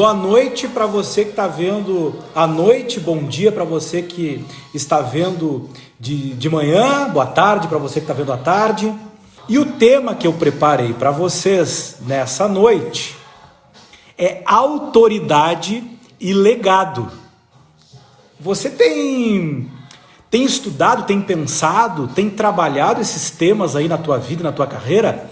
Boa noite para você que está vendo à noite, bom dia para você que está vendo de manhã, boa tarde para você que está vendo à tarde. E o tema que eu preparei para vocês nessa noite é autoridade e legado. Você tem estudado, tem pensado, tem trabalhado esses temas aí na tua vida, na tua carreira?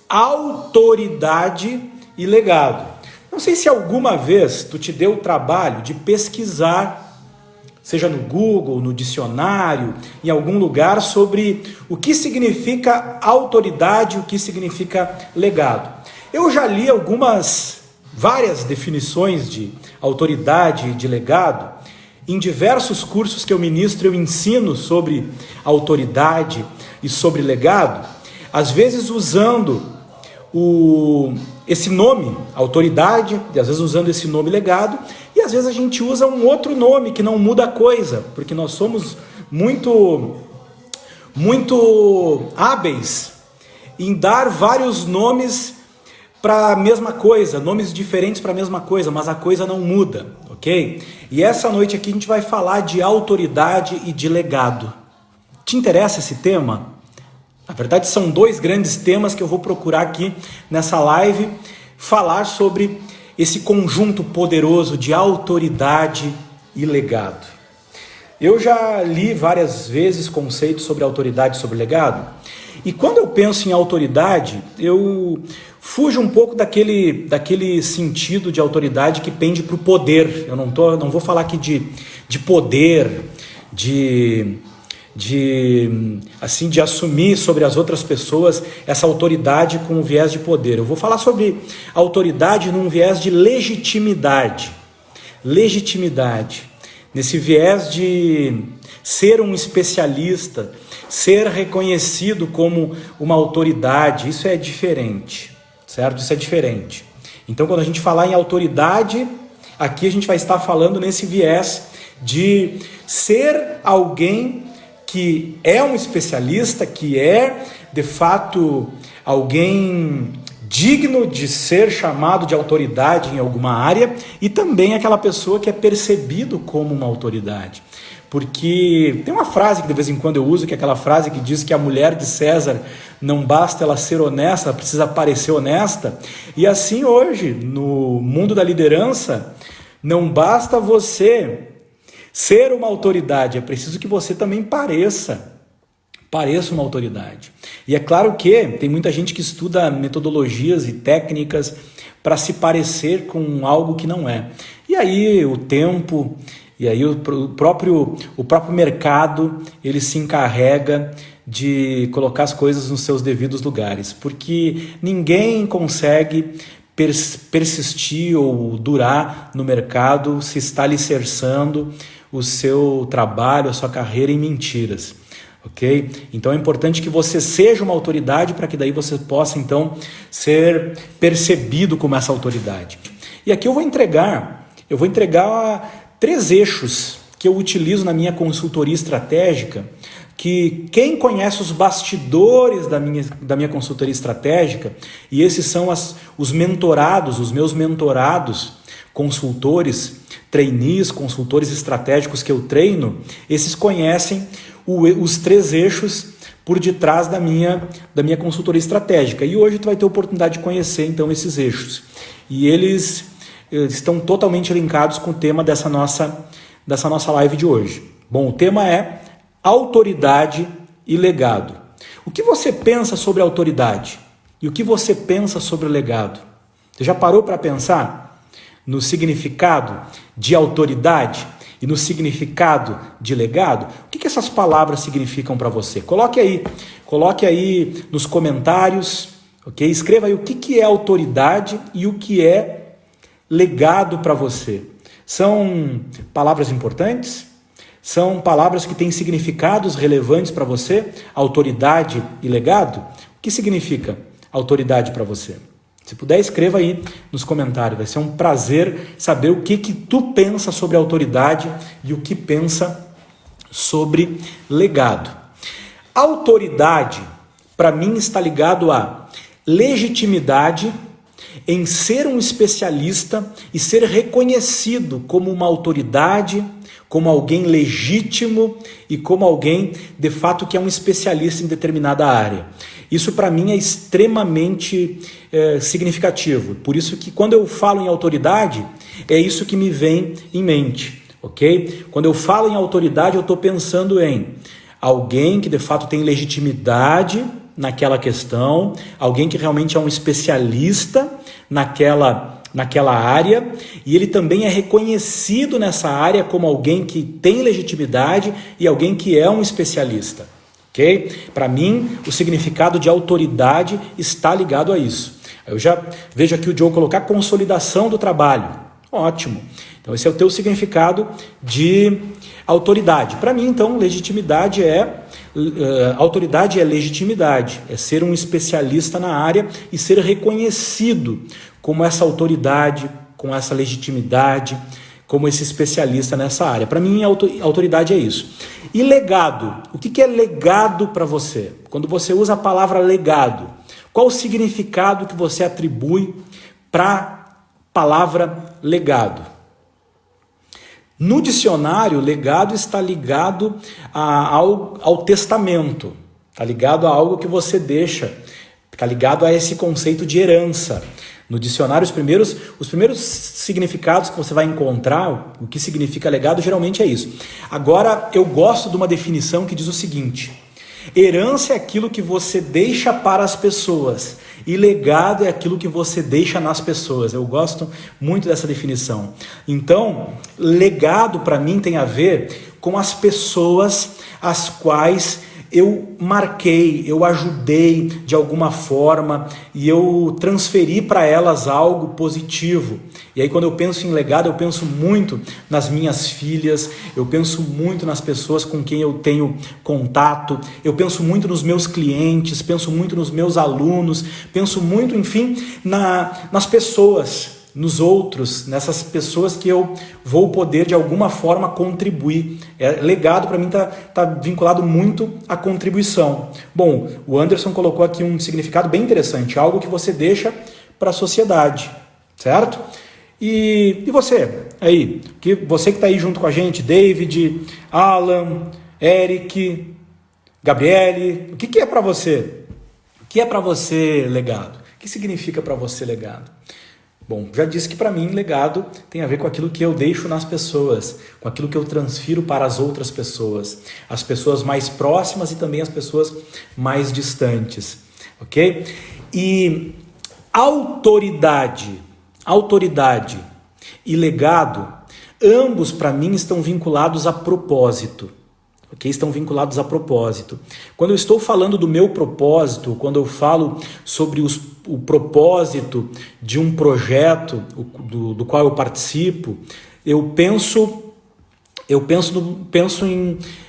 Autoridade e legado. Não sei se alguma vez tu te deu o trabalho de pesquisar, seja no Google, no dicionário, em algum lugar, sobre o que significa autoridade, o que significa legado. Eu já li várias definições de autoridade e de legado. Em diversos cursos que eu ministro, eu ensino sobre autoridade e sobre legado, às vezes usando esse nome, autoridade, e às vezes usando esse nome legado, e às vezes a gente usa um outro nome que não muda a coisa, porque nós somos muito hábeis em dar vários nomes para a mesma coisa, nomes diferentes para a mesma coisa, mas a coisa não muda, ok? E essa noite aqui a gente vai falar de autoridade e de legado. Te interessa esse tema? Na verdade, são dois grandes temas que eu vou procurar aqui nessa live, falar sobre esse conjunto poderoso de autoridade e legado. Eu já li várias vezes conceitos sobre autoridade e sobre legado, e quando eu penso em autoridade, eu fujo um pouco daquele sentido de autoridade que pende para o poder. Eu não vou falar aqui de poder, de assumir sobre as outras pessoas essa autoridade com um viés de poder. Eu vou falar sobre autoridade num viés de legitimidade. Legitimidade. Nesse viés de ser um especialista, ser reconhecido como uma autoridade. Isso é diferente, certo? Isso é diferente. Então, quando a gente falar em autoridade, aqui a gente vai estar falando nesse viés de ser alguém que é um especialista, que é, de fato, alguém digno de ser chamado de autoridade em alguma área, e também aquela pessoa que é percebido como uma autoridade. Porque tem uma frase que de vez em quando eu uso, que é aquela frase que diz que a mulher de César não basta ela ser honesta, ela precisa parecer honesta. E assim hoje, no mundo da liderança, não basta você ser uma autoridade, é preciso que você também pareça uma autoridade. E é claro que tem muita gente que estuda metodologias e técnicas para se parecer com algo que não é. E aí o tempo, e aí o próprio mercado, ele se encarrega de colocar as coisas nos seus devidos lugares, porque ninguém consegue persistir ou durar no mercado se está alicerçando o seu trabalho, a sua carreira em mentiras, ok? Então é importante que você seja uma autoridade para que daí você possa então ser percebido como essa autoridade. E aqui eu vou entregar 3 eixos que eu utilizo na minha consultoria estratégica, que quem conhece os bastidores da minha consultoria estratégica, e esses são os mentorados, os meus mentorados, consultores, trainees, consultores estratégicos que eu treino, esses conhecem os 3 eixos por detrás da minha consultoria estratégica. E hoje tu vai ter a oportunidade de conhecer então esses eixos. E eles estão totalmente linkados com o tema dessa nossa live de hoje. Bom, o tema é autoridade e legado. O que você pensa sobre autoridade? E o que você pensa sobre legado? Você já parou para pensar no significado de autoridade e no significado de legado? O que essas palavras significam para você? Coloque aí nos comentários, ok? Escreva aí o que é autoridade e o que é legado para você. São palavras importantes? São palavras que têm significados relevantes para você? Autoridade e legado? O que significa autoridade para você? Se puder, escreva aí nos comentários. Vai ser um prazer saber o que tu pensa sobre autoridade e o que pensa sobre legado. Autoridade, para mim, está ligado a legitimidade em ser um especialista e ser reconhecido como uma autoridade, como alguém legítimo e como alguém, de fato, que é um especialista em determinada área. Isso para mim é extremamente significativo. Por isso que quando eu falo em autoridade, é isso que me vem em mente, ok? Quando eu falo em autoridade, eu estou pensando em alguém que de fato tem legitimidade naquela questão, alguém que realmente é um especialista naquela área, e ele também é reconhecido nessa área como alguém que tem legitimidade e alguém que é um especialista. Ok? Para mim, o significado de autoridade está ligado a isso. Eu já vejo aqui o Joe colocar consolidação do trabalho. Ótimo. Então esse é o teu significado de autoridade. Para mim, então, legitimidade autoridade é legitimidade, é ser um especialista na área e ser reconhecido como essa autoridade, com essa legitimidade, como esse especialista nessa área. Para mim, autoridade é isso. E legado? O que é legado para você? Quando você usa a palavra legado, qual o significado que você atribui para a palavra legado? No dicionário, legado está ligado ao testamento, está ligado a algo que você deixa, está ligado a esse conceito de herança. No dicionário, os primeiros significados que você vai encontrar, o que significa legado, geralmente é isso. Agora, eu gosto de uma definição que diz o seguinte: herança é aquilo que você deixa para as pessoas e legado é aquilo que você deixa nas pessoas. Eu gosto muito dessa definição. Então, legado para mim tem a ver com as pessoas às quais eu marquei, eu ajudei de alguma forma e eu transferi para elas algo positivo. E aí quando eu penso em legado, eu penso muito nas minhas filhas, eu penso muito nas pessoas com quem eu tenho contato, eu penso muito nos meus clientes, penso muito nos meus alunos, penso muito, enfim, nas pessoas, nos outros, nessas pessoas que eu vou poder de alguma forma contribuir. Legado para mim tá vinculado muito à contribuição. Bom, o Anderson colocou aqui um significado bem interessante, algo que você deixa para a sociedade, certo? E você aí, você que está aí junto com a gente, David, Alan, Eric, Gabriele, o que é para você? O que é para você legado? O que significa para você legado? Bom, já disse que para mim legado tem a ver com aquilo que eu deixo nas pessoas, com aquilo que eu transfiro para as outras pessoas, as pessoas mais próximas e também as pessoas mais distantes, ok? E autoridade e legado, ambos para mim estão vinculados a propósito. Okay? Estão vinculados a propósito. Quando eu estou falando do meu propósito, quando eu falo sobre o propósito de um projeto do qual eu participo, eu penso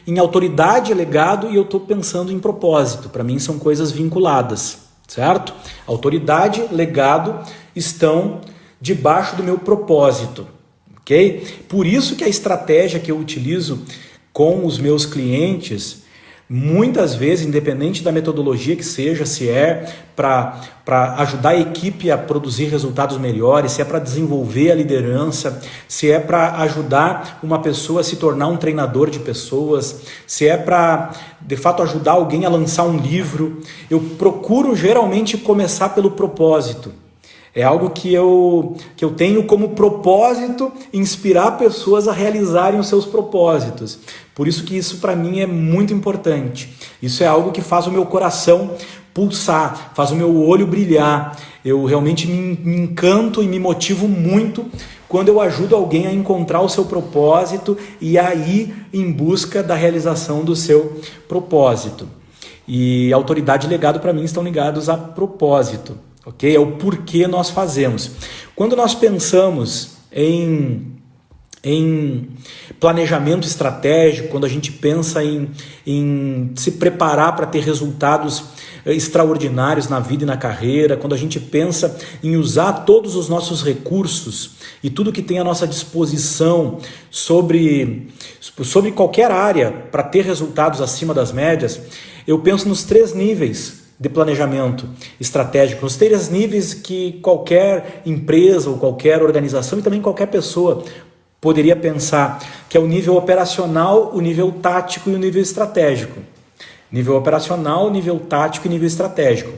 em autoridade e legado e eu estou pensando em propósito. Para mim são coisas vinculadas, certo? Autoridade, legado estão debaixo do meu propósito, ok? Por isso que a estratégia que eu utilizo com os meus clientes, muitas vezes, independente da metodologia que seja, se é para ajudar a equipe a produzir resultados melhores, se é para desenvolver a liderança, se é para ajudar uma pessoa a se tornar um treinador de pessoas, se é para, de fato, ajudar alguém a lançar um livro, eu procuro geralmente começar pelo propósito. É algo que eu tenho como propósito inspirar pessoas a realizarem os seus propósitos. Por isso que isso para mim é muito importante. Isso é algo que faz o meu coração pulsar, faz o meu olho brilhar. Eu realmente me encanto e me motivo muito quando eu ajudo alguém a encontrar o seu propósito e a ir em busca da realização do seu propósito. E autoridade e legado para mim estão ligados a propósito. Okay? É o porquê nós fazemos. Quando nós pensamos em planejamento estratégico, quando a gente pensa em se preparar para ter resultados extraordinários na vida e na carreira, quando a gente pensa em usar todos os nossos recursos e tudo que tem à nossa disposição sobre qualquer área para ter resultados acima das médias, eu penso nos 3 níveis de planejamento estratégico, nos 3 níveis que qualquer empresa ou qualquer organização e também qualquer pessoa poderia pensar, que é o nível operacional, o nível tático e o nível estratégico. Nível operacional, nível tático e nível estratégico.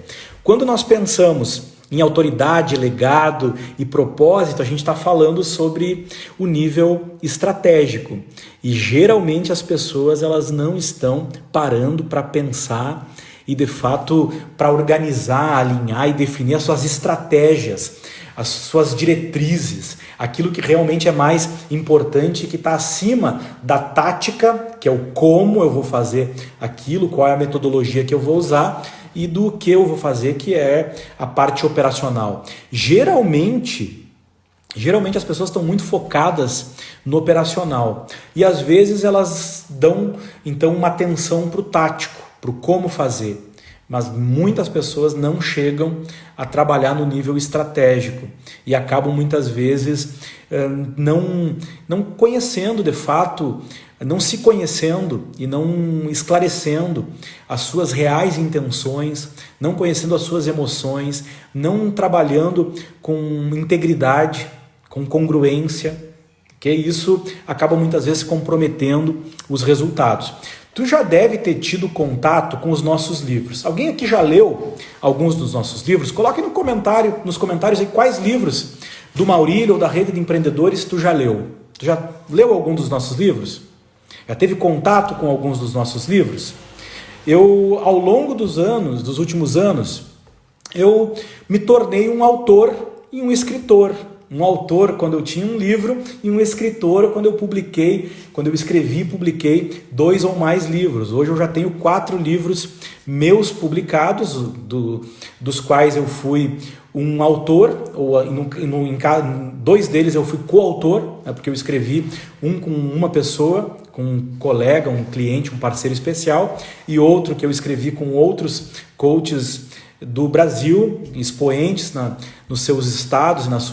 Quando nós pensamos em autoridade, legado e propósito, a gente está falando sobre o nível estratégico. E geralmente as pessoas elas não estão parando para pensar e de fato para organizar, alinhar e definir as suas estratégias, as suas diretrizes, aquilo que realmente é mais importante, que está acima da tática, que é o como eu vou fazer aquilo, qual é a metodologia que eu vou usar, e do que eu vou fazer, que é a parte operacional. Geralmente as pessoas estão muito focadas no operacional e às vezes elas dão então uma atenção para o tático, para o como fazer. Mas muitas pessoas não chegam a trabalhar no nível estratégico e acabam muitas vezes não conhecendo de fato, não se conhecendo e não esclarecendo as suas reais intenções, não conhecendo as suas emoções, não trabalhando com integridade, com congruência, que isso acaba muitas vezes comprometendo os resultados. Tu já deve ter tido contato com os nossos livros. Alguém aqui já leu alguns dos nossos livros? Coloque nos comentários aí quais livros do Maurílio ou da Rede de Empreendedores tu já leu. Tu já leu algum dos nossos livros? Já teve contato com alguns dos nossos livros? Eu, ao longo dos últimos anos, eu me tornei um autor e um escritor. Um autor quando eu tinha um livro e um escritor quando eu escrevi e publiquei 2 ou mais livros. Hoje eu já tenho 4 livros meus publicados, dos quais eu fui um autor, ou em 2 deles eu fui coautor, né, porque eu escrevi um com uma pessoa, com um colega, um cliente, um parceiro especial, e outro que eu escrevi com outros coaches do Brasil, expoentes nos seus estados, nas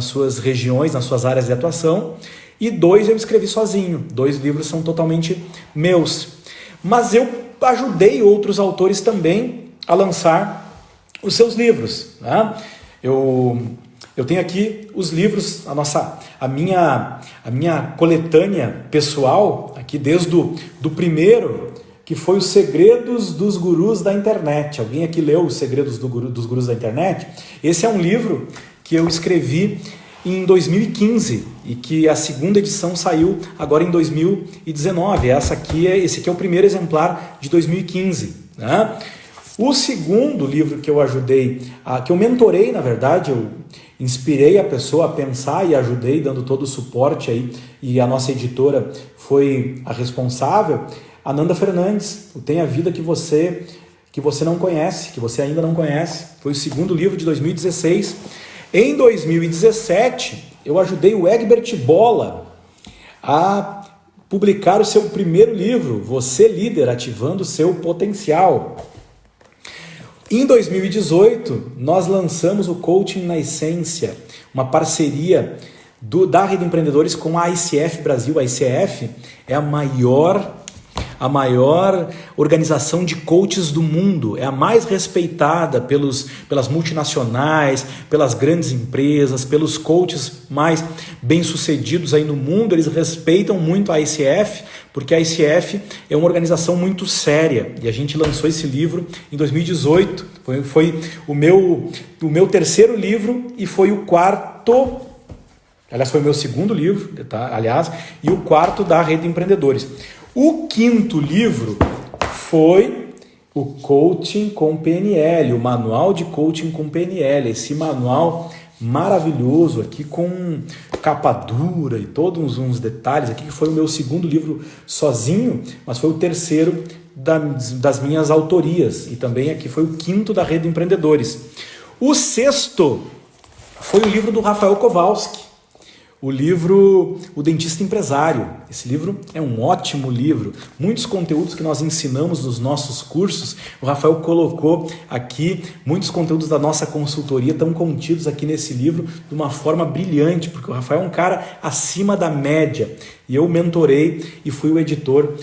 suas regiões, nas suas áreas de atuação, e 2 eu escrevi sozinho. 2 livros são totalmente meus. Mas eu ajudei outros autores também a lançar os seus livros, né? Eu tenho aqui os livros, a minha coletânea pessoal, aqui desde do primeiro, que foi Os Segredos dos Gurus da Internet. Alguém aqui leu Os Segredos dos Gurus da Internet? Esse é um livro que eu escrevi em 2015 e que a 2ª edição saiu agora em 2019. Esse aqui é o primeiro exemplar de 2015, né? O segundo livro que eu ajudei, que eu mentorei, na verdade, eu inspirei a pessoa a pensar e ajudei, dando todo o suporte aí, e a nossa editora foi a responsável, Ananda Fernandes, o Tem a Vida que você não conhece, que você ainda não conhece. Foi o segundo livro de 2016. Em 2017, eu ajudei o Egbert Bolla a publicar o seu primeiro livro, Você Líder, Ativando o Seu Potencial. Em 2018, nós lançamos o Coaching na Essência, uma parceria da Rede Empreendedores com a ICF Brasil. A ICF é a maior organização de coaches do mundo, é a mais respeitada pelas multinacionais, pelas grandes empresas, pelos coaches mais bem-sucedidos aí no mundo. Eles respeitam muito a ICF, porque a ICF é uma organização muito séria, e a gente lançou esse livro em 2018, foi o meu 3º livro e foi o 4º, aliás, foi o meu 2º livro, tá? Aliás, e o 4º da Rede Empreendedores. O 5º livro foi o Coaching com PNL, o Manual de Coaching com PNL, esse manual maravilhoso aqui com capa dura e todos uns detalhes aqui, que foi o meu 2º livro sozinho, mas foi o 3º das minhas autorias, e também aqui foi o 5º da Rede Empreendedores. O 6º foi o livro do Rafael Kowalski, o livro O Dentista Empresário. Esse livro é um ótimo livro. Muitos conteúdos que nós ensinamos nos nossos cursos, o Rafael colocou aqui, muitos conteúdos da nossa consultoria estão contidos aqui nesse livro de uma forma brilhante, porque o Rafael é um cara acima da média. E eu mentorei e fui o editor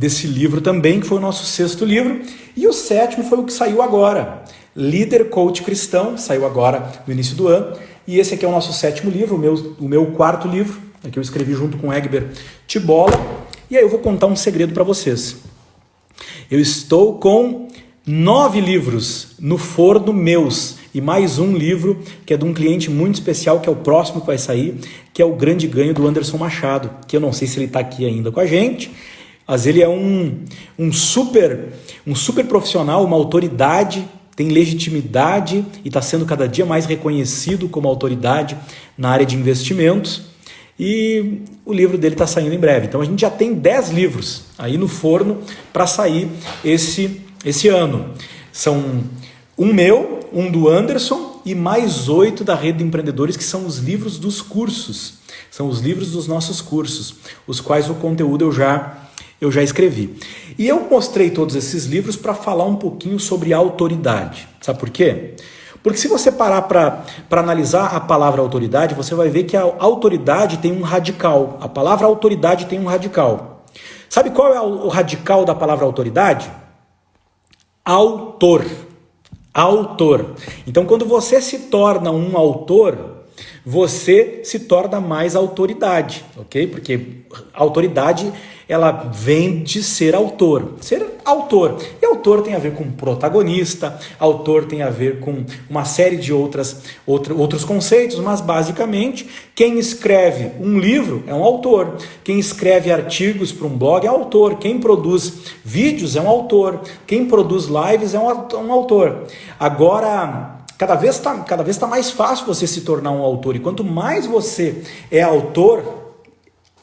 desse livro também, que foi o nosso 6º livro. E o 7º foi o que saiu agora, Líder Coach Cristão, saiu agora no início do ano. E esse aqui é o nosso 7º livro, o meu 4º livro, que eu escrevi junto com Egber Tibola. E aí eu vou contar um segredo para vocês. Eu estou com 9 livros no forno meus e mais um livro que é de um cliente muito especial, que é o próximo que vai sair, que é o Grande Ganho do Anderson Machado, que eu não sei se ele está aqui ainda com a gente, mas ele é um super profissional, uma autoridade, tem legitimidade e está sendo cada dia mais reconhecido como autoridade na área de investimentos. E o livro dele está saindo em breve. Então a gente já tem 10 livros aí no forno para sair esse ano. São um meu, um do Anderson e mais 8 da Rede de Empreendedores, que são os livros dos cursos. São os livros dos nossos cursos, os quais o conteúdo eu já escrevi. E eu mostrei todos esses livros para falar um pouquinho sobre autoridade. Sabe por quê? Porque se você parar para analisar a palavra autoridade, você vai ver que a autoridade tem um radical. A palavra autoridade tem um radical. Sabe qual é o radical da palavra autoridade? Autor. Autor. Então, quando você se torna um autor, você se torna mais autoridade, ok? Porque autoridade, ela vem de ser autor. Ser autor. E autor tem a ver com protagonista, autor tem a ver com uma série de outros conceitos, mas basicamente quem escreve um livro é um autor. Quem escreve artigos para um blog é autor. Quem produz vídeos é um autor. Quem produz lives é um autor. Agora, cada vez tá mais fácil você se tornar um autor. E quanto mais você é autor,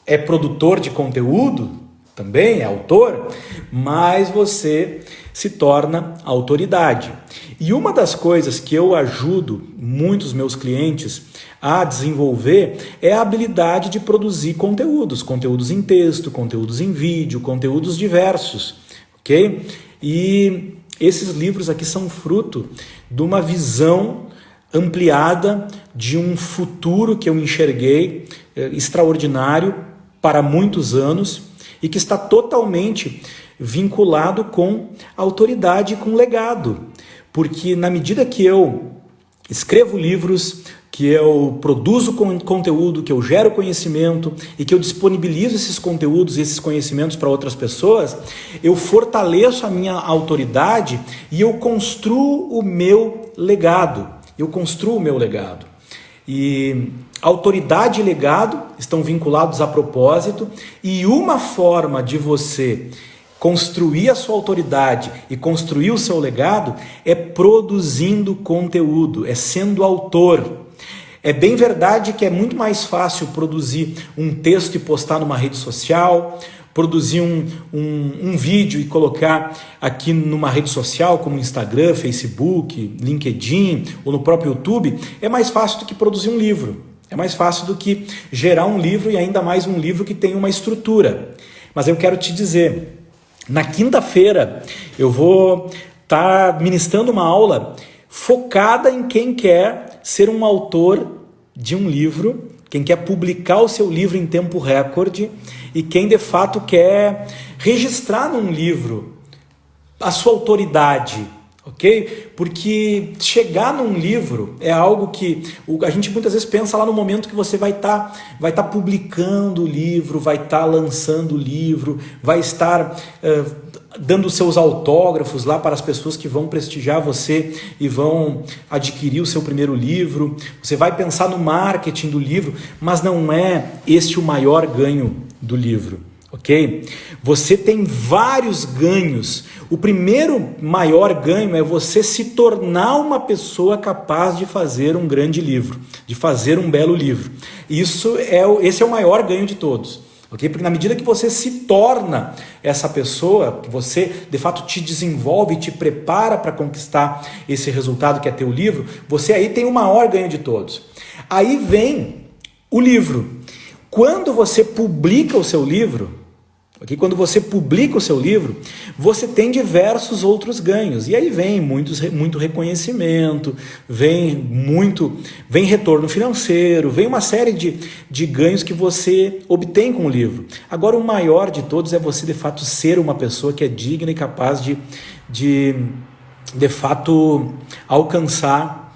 é produtor de conteúdo, também é autor, mais você se torna autoridade. E uma das coisas que eu ajudo muitos meus clientes a desenvolver é a habilidade de produzir conteúdos em texto, conteúdos em vídeo, conteúdos diversos, ok? E esses livros aqui são fruto de uma visão ampliada de um futuro que eu enxerguei extraordinário para muitos anos e que está totalmente vinculado com autoridade e com legado. Porque na medida que eu escrevo livros, que eu produzo conteúdo, que eu gero conhecimento e que eu disponibilizo esses conteúdos e esses conhecimentos para outras pessoas, eu fortaleço a minha autoridade e eu construo o meu legado. E autoridade e legado estão vinculados a propósito, e uma forma de você construir a sua autoridade e construir o seu legado é produzindo conteúdo, é sendo autor. É bem verdade que é muito mais fácil produzir um texto e postar numa rede social, produzir um vídeo e colocar aqui numa rede social como Instagram, Facebook, LinkedIn ou no próprio YouTube. É mais fácil do que produzir um livro. É mais fácil do que gerar um livro, e ainda mais um livro que tem uma estrutura. Mas eu quero te dizer, na quinta-feira eu vou estar ministrando uma aula focada em quem quer ser um autor de um livro, quem quer publicar o seu livro em tempo recorde e quem de fato quer registrar num livro a sua autoridade, ok? Porque chegar num livro é algo que a gente muitas vezes pensa lá no momento que você vai estar publicando o livro, vai estar lançando o livro, vai estar dando seus autógrafos lá para as pessoas que vão prestigiar você e vão adquirir o seu primeiro livro. Você vai pensar no marketing do livro, mas não é este o maior ganho do livro, ok? Você tem vários ganhos. O primeiro maior ganho é você se tornar uma pessoa capaz de fazer um grande livro, de fazer um belo livro. Esse é o maior ganho de todos. Okay? Porque na medida que você se torna essa pessoa, que você de fato te desenvolve, te prepara para conquistar esse resultado que é teu livro, você aí tem o maior ganho de todos. Aí vem o livro. Quando você publica o seu livro, Okay? Quando você publica o seu livro, você tem diversos outros ganhos. E aí vem muito reconhecimento, vem retorno financeiro, vem uma série de ganhos que você obtém com o livro. Agora, o maior de todos é você, de fato, ser uma pessoa que é digna e capaz de fato, alcançar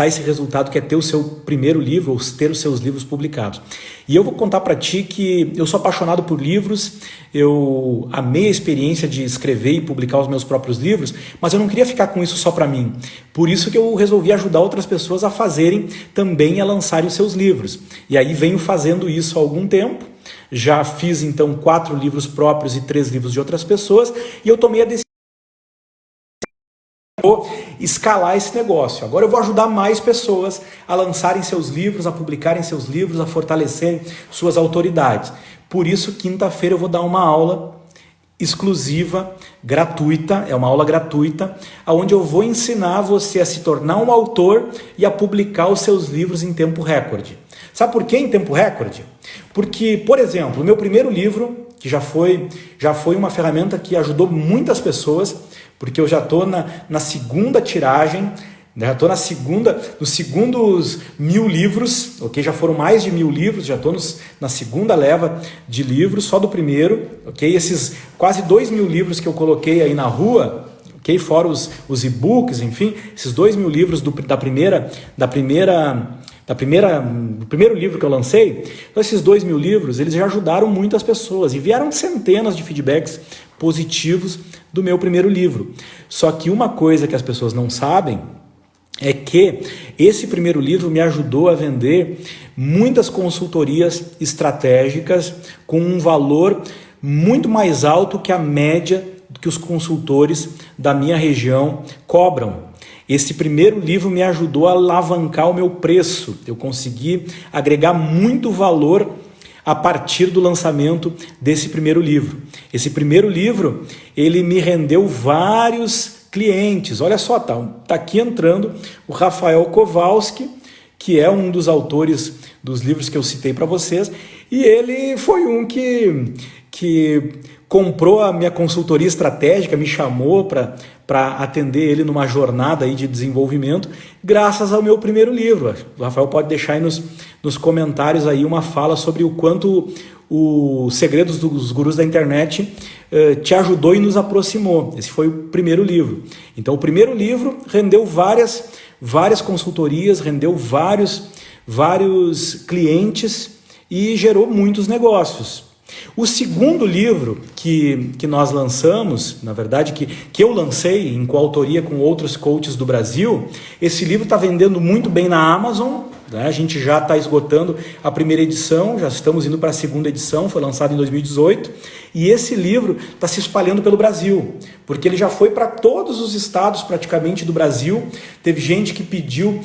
esse resultado que é ter o seu primeiro livro ou ter os seus livros publicados. E eu vou contar para ti que eu sou apaixonado por livros, eu amei a experiência de escrever e publicar os meus próprios livros, mas eu não queria ficar com isso só para mim. Por isso que eu resolvi ajudar outras pessoas a fazerem também, a lançarem os seus livros. E aí venho fazendo isso há algum tempo. Já fiz então 4 livros próprios e 3 livros de outras pessoas, e eu tomei a decisão escalar esse negócio. Agora eu vou ajudar mais pessoas a lançarem seus livros, a publicarem seus livros, a fortalecerem suas autoridades. Por isso, quinta-feira eu vou dar uma aula exclusiva, gratuita, é uma aula gratuita, onde eu vou ensinar você a se tornar um autor e a publicar os seus livros em tempo recorde. Sabe por que em tempo recorde? Porque, por exemplo, o meu primeiro livro, que já foi uma ferramenta que ajudou muitas pessoas, porque eu já estou na segunda tiragem, já estou nos segundos 1000 livros, ok? Já foram mais de 1000 livros, já estou na segunda leva de livros, só do primeiro, ok? Esses quase 2000 livros que eu coloquei aí na rua, ok? Fora os e-books, enfim, esses 2000 livros do primeiro livro que eu lancei, então esses 2000 livros, eles já ajudaram muitas pessoas e vieram centenas de feedbacks positivos do meu primeiro livro. Só que uma coisa que as pessoas não sabem é que esse primeiro livro me ajudou a vender muitas consultorias estratégicas com um valor muito mais alto que a média que os consultores da minha região cobram. Esse primeiro livro me ajudou a alavancar o meu preço. Eu consegui agregar muito valor a partir do lançamento desse primeiro livro. Esse primeiro livro, ele me rendeu vários clientes. Olha só, tá aqui entrando o Rafael Kowalski, que é um dos autores dos livros que eu citei para vocês, e ele foi um que comprou a minha consultoria estratégica, me chamou para atender ele numa jornada aí de desenvolvimento, graças ao meu primeiro livro. O Rafael pode deixar aí nos comentários aí uma fala sobre o quanto o Segredos dos Gurus da Internet te ajudou e nos aproximou. Esse foi o primeiro livro. Então, o primeiro livro rendeu várias consultorias, rendeu vários clientes e gerou muitos negócios. O segundo livro que nós lançamos, na verdade que eu lancei em coautoria com outros coaches do Brasil, esse livro está vendendo muito bem na Amazon, né? A gente já está esgotando a primeira edição, já estamos indo para a segunda edição, foi lançado em 2018, e esse livro está se espalhando pelo Brasil, porque ele já foi para todos os estados praticamente do Brasil. Teve gente que pediu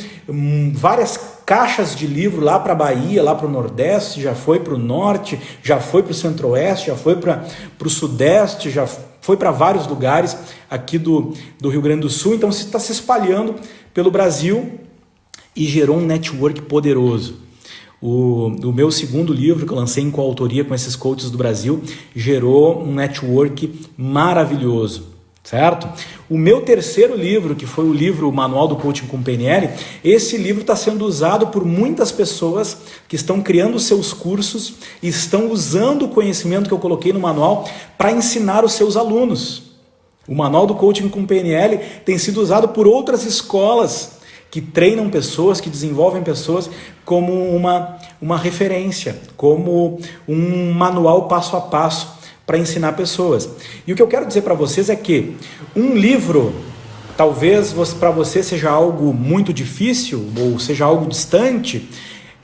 várias caixas de livro lá para a Bahia, lá para o Nordeste, já foi para o Norte, já foi para o Centro-Oeste, já foi para o Sudeste, já foi para vários lugares aqui do Rio Grande do Sul. Então está se espalhando pelo Brasil e gerou um network poderoso. O meu segundo livro, que eu lancei em coautoria com esses coaches do Brasil, gerou um network maravilhoso, certo? O meu terceiro livro, que foi o livro Manual do Coaching com PNL, esse livro está sendo usado por muitas pessoas que estão criando seus cursos e estão usando o conhecimento que eu coloquei no manual para ensinar os seus alunos. O Manual do Coaching com PNL tem sido usado por outras escolas que treinam pessoas, que desenvolvem pessoas como uma referência, como um manual passo a passo para ensinar pessoas. E o que eu quero dizer para vocês é que um livro, talvez para você seja algo muito difícil ou seja algo distante,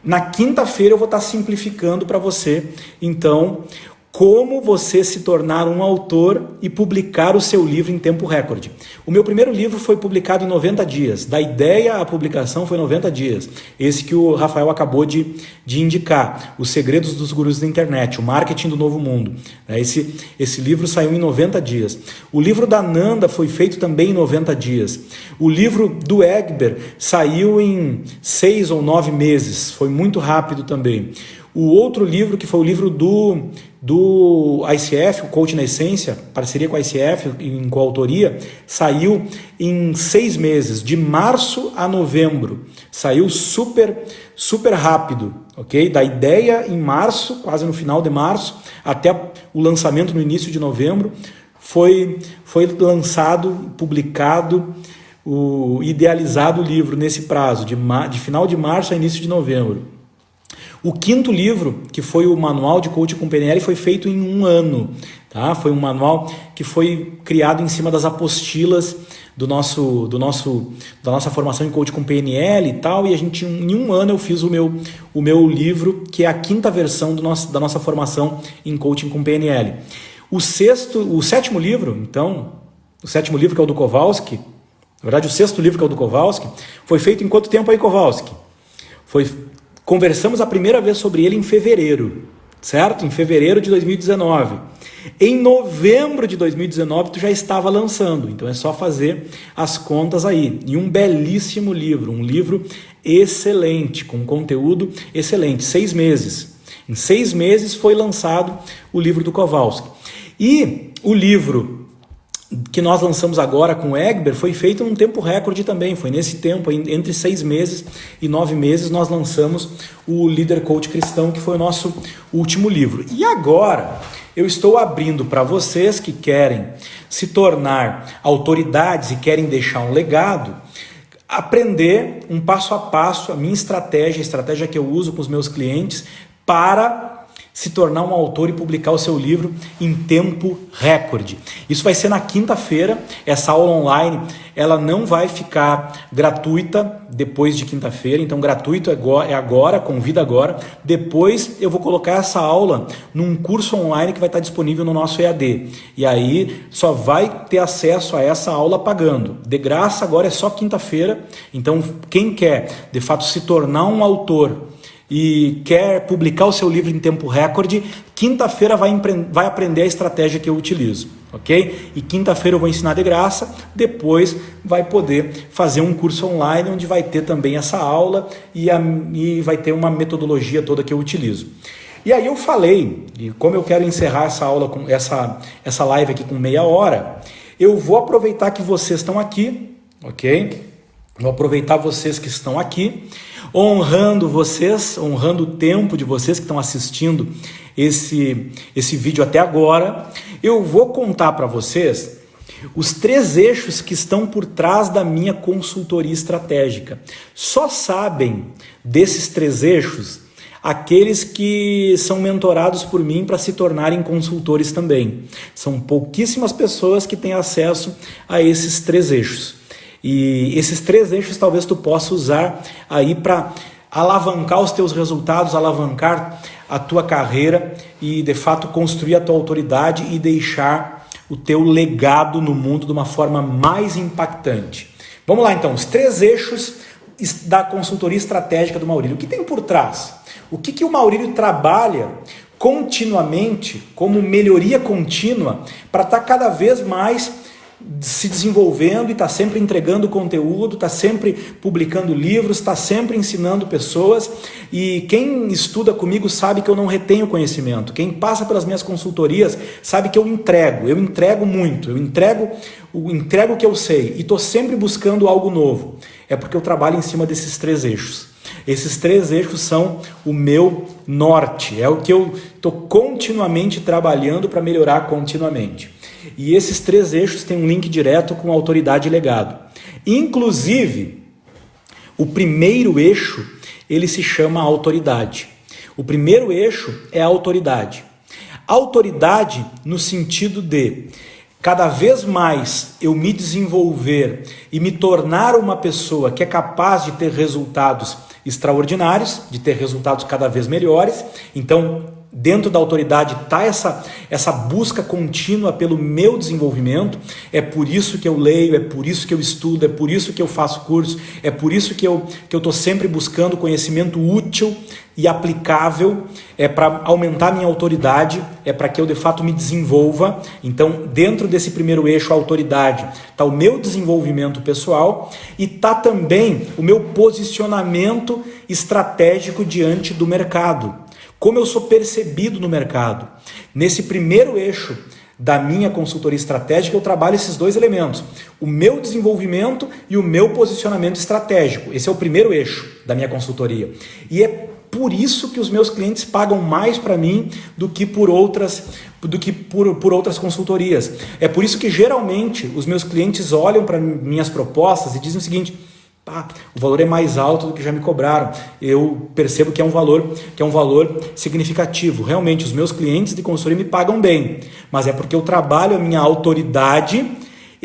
na quinta-feira eu vou estar simplificando para você, então, como você se tornar um autor e publicar o seu livro em tempo recorde. O meu primeiro livro foi publicado em 90 dias. Da ideia à publicação foi 90 dias. Esse que o Rafael acabou de indicar. Os Segredos dos Gurus da Internet, o Marketing do Novo Mundo. Esse livro saiu em 90 dias. O livro da Nanda foi feito também em 90 dias. O livro do Egber saiu em 6 ou 9 meses. Foi muito rápido também. O outro livro, que foi o livro do ICF, o Coach na Essência, parceria com a ICF, em coautoria, saiu em 6 meses, de março a novembro. Saiu super rápido, ok? Da ideia em março, quase no final de março, até o lançamento no início de novembro, foi lançado, publicado, idealizado o livro nesse prazo, de final de março a início de novembro. O 5º livro, que foi o Manual de Coaching com PNL, foi feito em 1 ano. Tá? Foi um manual que foi criado em cima das apostilas da nossa formação em Coaching com PNL e tal, e em 1 ano eu fiz o meu livro, que é a 5ª versão da nossa formação em Coaching com PNL. O 7º livro, então, o 7º livro, que é o do Kowalski, na verdade o 6º livro, que é o do Kowalski, foi feito em quanto tempo aí, Kowalski? Conversamos a primeira vez sobre ele em fevereiro, certo? Em fevereiro de 2019. Em novembro de 2019 tu já estava lançando, então é só fazer as contas aí. E um belíssimo livro, um livro excelente, com conteúdo excelente, 6 meses. Em 6 meses foi lançado o livro do Kowalski. E o livro que nós lançamos agora com o Egber foi feito num tempo recorde também. Foi nesse tempo, entre 6 meses e 9 meses, nós lançamos o Líder Coach Cristão, que foi o nosso último livro. E agora eu estou abrindo para vocês que querem se tornar autoridades e querem deixar um legado, aprender um passo a passo a minha estratégia, a estratégia que eu uso com os meus clientes para se tornar um autor e publicar o seu livro em tempo recorde. Isso vai ser na quinta-feira. Essa aula online, ela não vai ficar gratuita depois de quinta-feira, então gratuito é agora, convida agora. Depois eu vou colocar essa aula num curso online que vai estar disponível no nosso EAD. E aí só vai ter acesso a essa aula pagando. De graça agora é só quinta-feira. Então quem quer de fato se tornar um autor e quer publicar o seu livro em tempo recorde, quinta-feira vai aprender a estratégia que eu utilizo, ok? E quinta-feira eu vou ensinar de graça, depois vai poder fazer um curso online onde vai ter também essa aula e vai ter uma metodologia toda que eu utilizo. E aí eu falei, e como eu quero encerrar essa aula, com essa live aqui com meia hora, eu vou aproveitar que vocês estão aqui, ok? Vou aproveitar vocês que estão aqui, honrando vocês, honrando o tempo de vocês que estão assistindo esse vídeo até agora. Eu vou contar para vocês os 3 eixos que estão por trás da minha consultoria estratégica. Só sabem desses 3 eixos aqueles que são mentorados por mim para se tornarem consultores também. São pouquíssimas pessoas que têm acesso a esses 3 eixos. E esses 3 eixos talvez tu possa usar aí para alavancar os teus resultados, alavancar a tua carreira e de fato construir a tua autoridade e deixar o teu legado no mundo de uma forma mais impactante. Vamos lá então, os 3 eixos da consultoria estratégica do Maurílio. O que tem por trás? O que o Maurílio trabalha continuamente como melhoria contínua para estar cada vez mais se desenvolvendo e está sempre entregando conteúdo, está sempre publicando livros, está sempre ensinando pessoas. E quem estuda comigo sabe que eu não retenho conhecimento. Quem passa pelas minhas consultorias sabe que eu entrego muito, eu entrego o que eu sei e estou sempre buscando algo novo. É porque eu trabalho em cima desses 3 eixos. Esses 3 eixos são o meu norte, é o que eu estou continuamente trabalhando para melhorar continuamente. E esses 3 eixos têm um link direto com autoridade e legado. Inclusive, o primeiro eixo, ele se chama autoridade. O primeiro eixo é a autoridade. Autoridade no sentido de cada vez mais eu me desenvolver e me tornar uma pessoa que é capaz de ter resultados extraordinários, de ter resultados cada vez melhores. Então, dentro da autoridade está essa busca contínua pelo meu desenvolvimento. É por isso que eu leio, é por isso que eu estudo, é por isso que eu faço curso, é por isso que eu estou sempre buscando conhecimento útil e aplicável, é para aumentar minha autoridade, é para que eu de fato me desenvolva. Então, dentro desse primeiro eixo, a autoridade, está o meu desenvolvimento pessoal e está também o meu posicionamento estratégico diante do mercado. como eu sou percebido no mercado. Nesse primeiro eixo da minha consultoria estratégica, eu trabalho esses dois elementos, o meu desenvolvimento e o meu posicionamento estratégico. Esse é o primeiro eixo da minha consultoria. E é por isso que os meus clientes pagam mais para mim do que por outras consultorias. É por isso que geralmente os meus clientes olham para minhas propostas e dizem o seguinte: o valor é mais alto do que já me cobraram. Eu percebo que é um valor significativo. Realmente, os meus clientes de consultoria me pagam bem, mas é porque eu trabalho a minha autoridade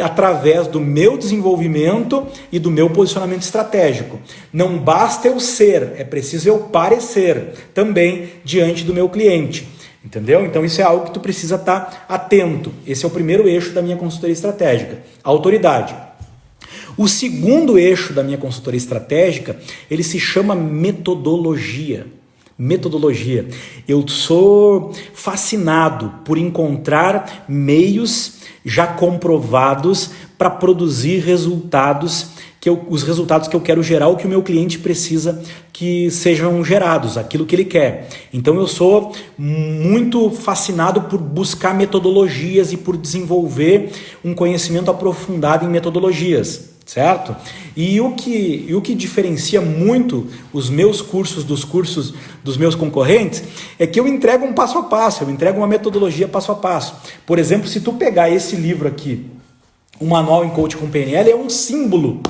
através do meu desenvolvimento e do meu posicionamento estratégico. Não basta eu ser, é preciso eu parecer também diante do meu cliente. Entendeu? Então isso é algo que tu precisa estar atento. Esse é o primeiro eixo da minha consultoria estratégica, a autoridade. O segundo eixo da minha consultoria estratégica, ele se chama metodologia. Metodologia. Eu sou fascinado por encontrar meios já comprovados para produzir resultados, os resultados que eu quero gerar, o que o meu cliente precisa que sejam gerados, aquilo que ele quer. Então eu sou muito fascinado por buscar metodologias e por desenvolver um conhecimento aprofundado em metodologias. Certo? E o que diferencia muito os meus cursos dos cursos dos meus concorrentes é que eu entrego um passo a passo, eu entrego uma metodologia passo a passo. Por exemplo, se tu pegar esse livro aqui, o Manual em Coaching com PNL, é um símbolo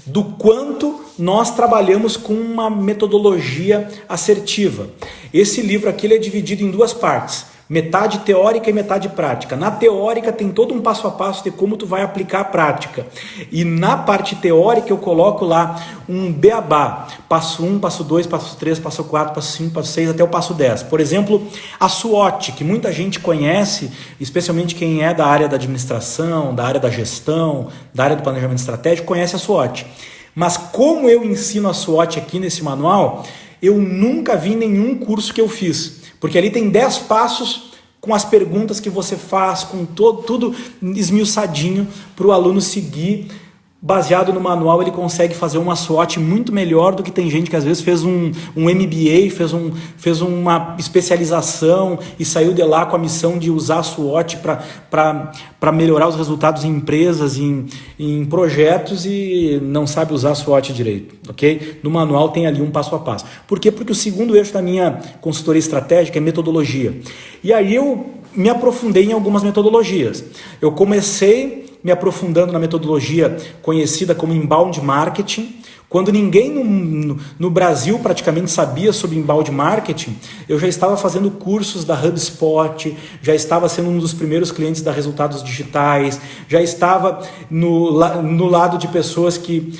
do quanto nós trabalhamos com uma metodologia assertiva. Esse livro aqui ele é dividido em duas partes. Metade teórica e metade prática. Na teórica tem todo um passo a passo de como tu vai aplicar a prática. E na parte teórica eu coloco lá um beabá. Passo 1, passo 2, passo 3, passo 4, passo 5, passo 6, até o passo 10. Por exemplo, a SWOT, que muita gente conhece, especialmente quem é da área da administração, da área da gestão, da área do planejamento estratégico, conhece a SWOT. Mas como eu ensino a SWOT aqui nesse manual, eu nunca vi nenhum curso que eu fiz. Porque ali tem 10 passos com as perguntas que você faz, com tudo esmiuçadinho para o aluno seguir. Baseado no manual, ele consegue fazer uma SWOT muito melhor do que tem gente que às vezes fez um MBA, fez uma especialização e saiu de lá com a missão de usar a SWOT para melhorar os resultados em empresas, em projetos, e não sabe usar a SWOT direito, ok? No manual tem ali um passo a passo. Por quê? Porque o segundo eixo da minha consultoria estratégica é metodologia. E aí eu me aprofundei em algumas metodologias. Eu comecei me aprofundando na metodologia conhecida como inbound marketing. Quando ninguém no Brasil praticamente sabia sobre inbound marketing, eu já estava fazendo cursos da HubSpot, já estava sendo um dos primeiros clientes da Resultados Digitais, já estava no lado de pessoas que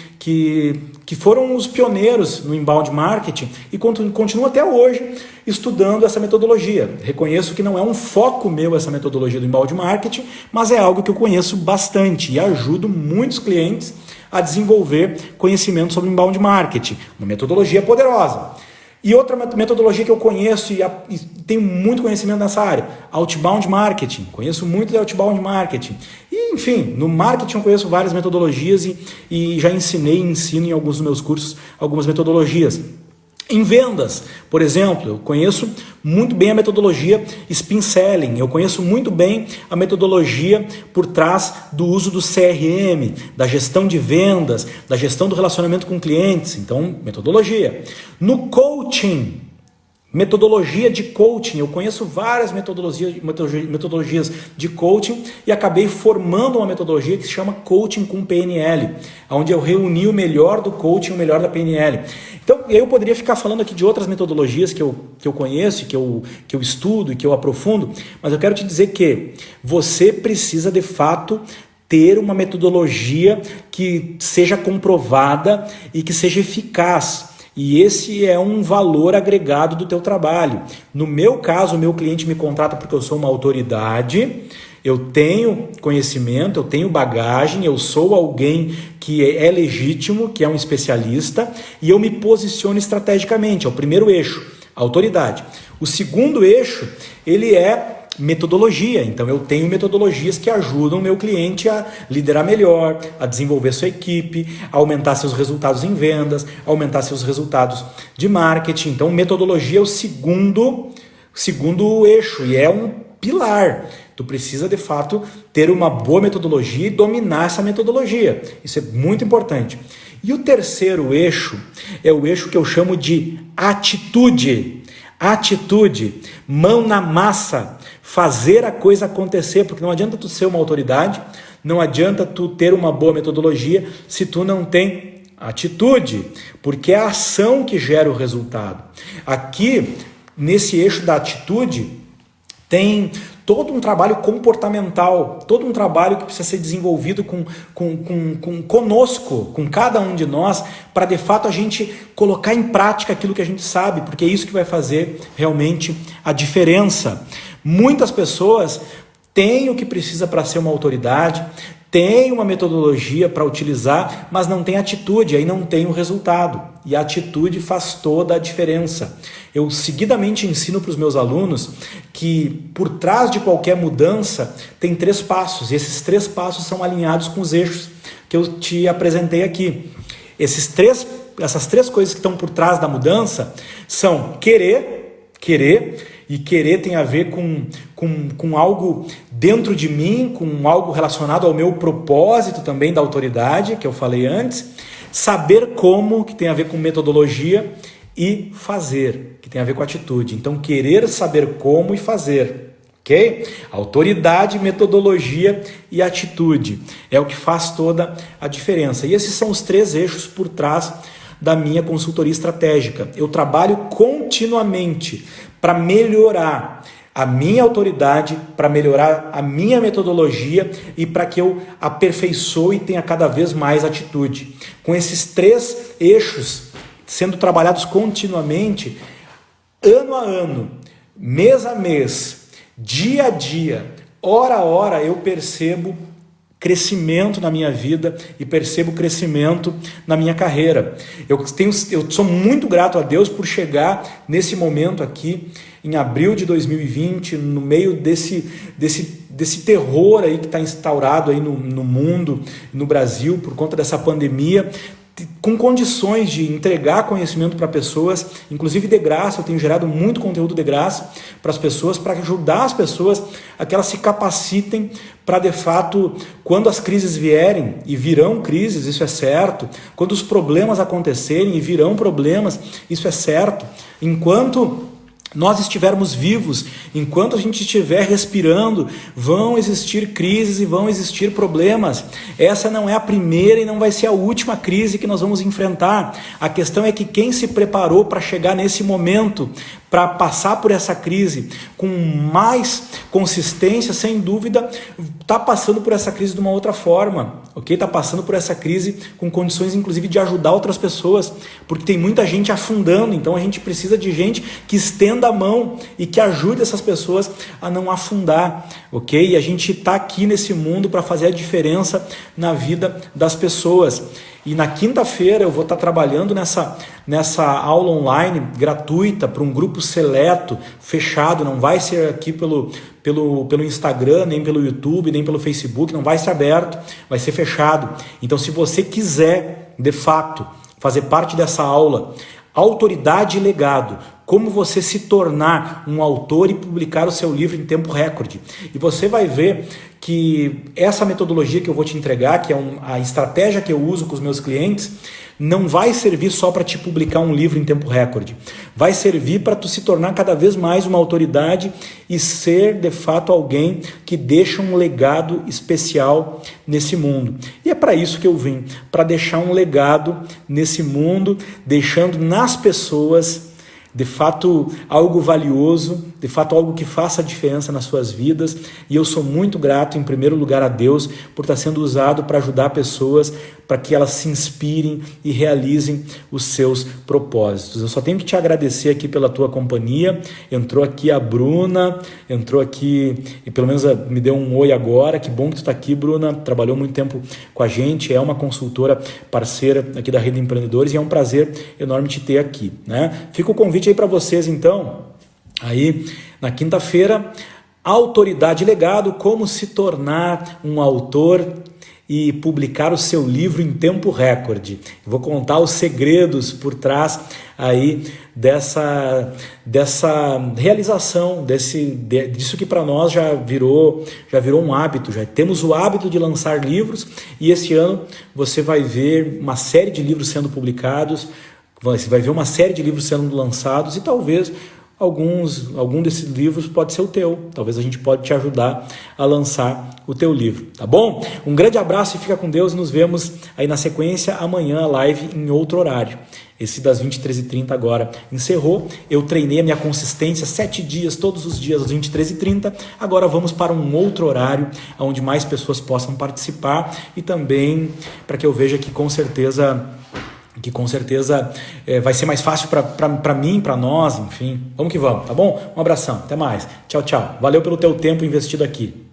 foram os pioneiros no inbound marketing e continuo até hoje estudando essa metodologia. Reconheço que não é um foco meu essa metodologia do inbound marketing, mas é algo que eu conheço bastante e ajudo muitos clientes a desenvolver conhecimento sobre inbound marketing, uma metodologia poderosa. E outra metodologia que eu conheço e tenho muito conhecimento nessa área, outbound marketing. Conheço muito de outbound marketing. E, enfim, no marketing eu conheço várias metodologias e já ensinei e ensino em alguns dos meus cursos algumas metodologias. Em vendas, por exemplo, eu conheço muito bem a metodologia Spin Selling, eu conheço muito bem a metodologia por trás do uso do CRM, da gestão de vendas, da gestão do relacionamento com clientes, então metodologia. No coaching, metodologia de coaching, eu conheço várias metodologias de coaching e acabei formando uma metodologia que se chama Coaching com PNL, onde eu reuni o melhor do coaching e o melhor da PNL. Então, eu poderia ficar falando aqui de outras metodologias que eu conheço, que eu estudo e que eu aprofundo, mas eu quero te dizer que você precisa, de fato, ter uma metodologia que seja comprovada e que seja eficaz. E esse é um valor agregado do teu trabalho. No meu caso, o meu cliente me contrata porque eu sou uma autoridade, eu tenho conhecimento, eu tenho bagagem, eu sou alguém que é legítimo, que é um especialista, e eu me posiciono estrategicamente. É o primeiro eixo, a autoridade. O segundo eixo, ele é metodologia. Então eu tenho metodologias que ajudam o meu cliente a liderar melhor, a desenvolver sua equipe, a aumentar seus resultados em vendas, a aumentar seus resultados de marketing. Então metodologia é o segundo eixo e é um pilar. Tu precisa, de fato, ter uma boa metodologia e dominar essa metodologia. Isso é muito importante. E o terceiro eixo é o eixo que eu chamo de atitude. Atitude, mão na massa, fazer a coisa acontecer, porque não adianta tu ser uma autoridade, não adianta tu ter uma boa metodologia se tu não tem atitude, porque é a ação que gera o resultado. Aqui, nesse eixo da atitude, tem todo um trabalho comportamental, todo um trabalho que precisa ser desenvolvido conosco, com cada um de nós, para de fato a gente colocar em prática aquilo que a gente sabe, porque é isso que vai fazer realmente a diferença. Muitas pessoas têm o que precisa para ser uma autoridade, tem uma metodologia para utilizar, mas não tem atitude, aí não tem o resultado. E a atitude faz toda a diferença. Eu seguidamente ensino para os meus alunos que por trás de qualquer mudança tem 3 passos. E esses 3 passos são alinhados com os eixos que eu te apresentei aqui. Essas três coisas que estão por trás da mudança são querer, e querer tem a ver com algo dentro de mim, com algo relacionado ao meu propósito também da autoridade, que eu falei antes. Saber como, que tem a ver com metodologia, e fazer, que tem a ver com atitude. Então, querer, saber como e fazer. Ok? Autoridade, metodologia e atitude. É o que faz toda a diferença. E esses são os 3 eixos por trás da minha consultoria estratégica. Eu trabalho continuamente para melhorar a minha autoridade, para melhorar a minha metodologia e para que eu aperfeiçoe e tenha cada vez mais atitude. Com esses 3 eixos sendo trabalhados continuamente, ano a ano, mês a mês, dia a dia, hora a hora, eu percebo crescimento na minha vida e percebo crescimento na minha carreira. Eu sou muito grato a Deus por chegar nesse momento aqui, em abril de 2020, no meio desse terror aí que está instaurado aí no mundo, no Brasil, por conta dessa pandemia, com condições de entregar conhecimento para pessoas, inclusive de graça. Eu tenho gerado muito conteúdo de graça para as pessoas, para ajudar as pessoas a que elas se capacitem para, de fato, quando as crises vierem, e virão crises, isso é certo, quando os problemas acontecerem, e virão problemas, isso é certo, enquanto nós estivermos vivos, enquanto a gente estiver respirando, vão existir crises e vão existir problemas. Essa não é a primeira e não vai ser a última crise que nós vamos enfrentar. A questão é que quem se preparou para chegar nesse momento, para passar por essa crise com mais consistência, sem dúvida, está passando por essa crise de uma outra forma, ok? Está passando por essa crise com condições, inclusive, de ajudar outras pessoas, porque tem muita gente afundando, então a gente precisa de gente que estenda a mão e que ajude essas pessoas a não afundar, ok? E a gente está aqui nesse mundo para fazer a diferença na vida das pessoas. E na quinta-feira eu vou estar trabalhando nessa aula online gratuita para um grupo seleto, fechado, não vai ser aqui pelo Instagram, nem pelo YouTube, nem pelo Facebook, não vai ser aberto, vai ser fechado. Então, se você quiser, de fato, fazer parte dessa aula, autoridade e legado, como você se tornar um autor e publicar o seu livro em tempo recorde. E você vai ver que essa metodologia que eu vou te entregar, que é a estratégia que eu uso com os meus clientes, não vai servir só para te publicar um livro em tempo recorde. Vai servir para tu se tornar cada vez mais uma autoridade e ser, de fato, alguém que deixa um legado especial nesse mundo. E é para isso que eu vim, para deixar um legado nesse mundo, deixando nas pessoas, de fato, algo valioso, de fato, algo que faça a diferença nas suas vidas. E eu sou muito grato, em primeiro lugar, a Deus por estar sendo usado para ajudar pessoas, para que elas se inspirem e realizem os seus propósitos. Eu só tenho que te agradecer aqui pela tua companhia. Entrou aqui a Bruna, entrou aqui e pelo menos me deu um oi agora. Que bom que tu está aqui, Bruna. Trabalhou muito tempo com a gente, é uma consultora parceira aqui da Rede Empreendedores e é um prazer enorme te ter aqui, né? Fica o convite aí para vocês, então, aí na quinta-feira, Autoridade e legado, como se tornar um autor e publicar o seu livro em tempo recorde. Eu vou contar os segredos por trás aí dessa realização, disso que para nós já virou um hábito, já temos o hábito de lançar livros, e esse ano você vai ver uma série de livros sendo publicados, você vai ver uma série de livros sendo lançados, e talvez algum desses livros pode ser o teu. Talvez a gente pode te ajudar a lançar o teu livro, tá bom? Um grande abraço e fica com Deus. Nos vemos aí na sequência amanhã, a live em outro horário. Esse das 23h30 agora encerrou. Eu treinei a minha consistência 7 dias, todos os dias às 23h30. Agora vamos para um outro horário, onde mais pessoas possam participar, e também para que eu veja que com certeza vai ser mais fácil para mim, para nós, enfim. Vamos que vamos, tá bom? Um abração, até mais. Tchau, tchau. Valeu pelo teu tempo investido aqui.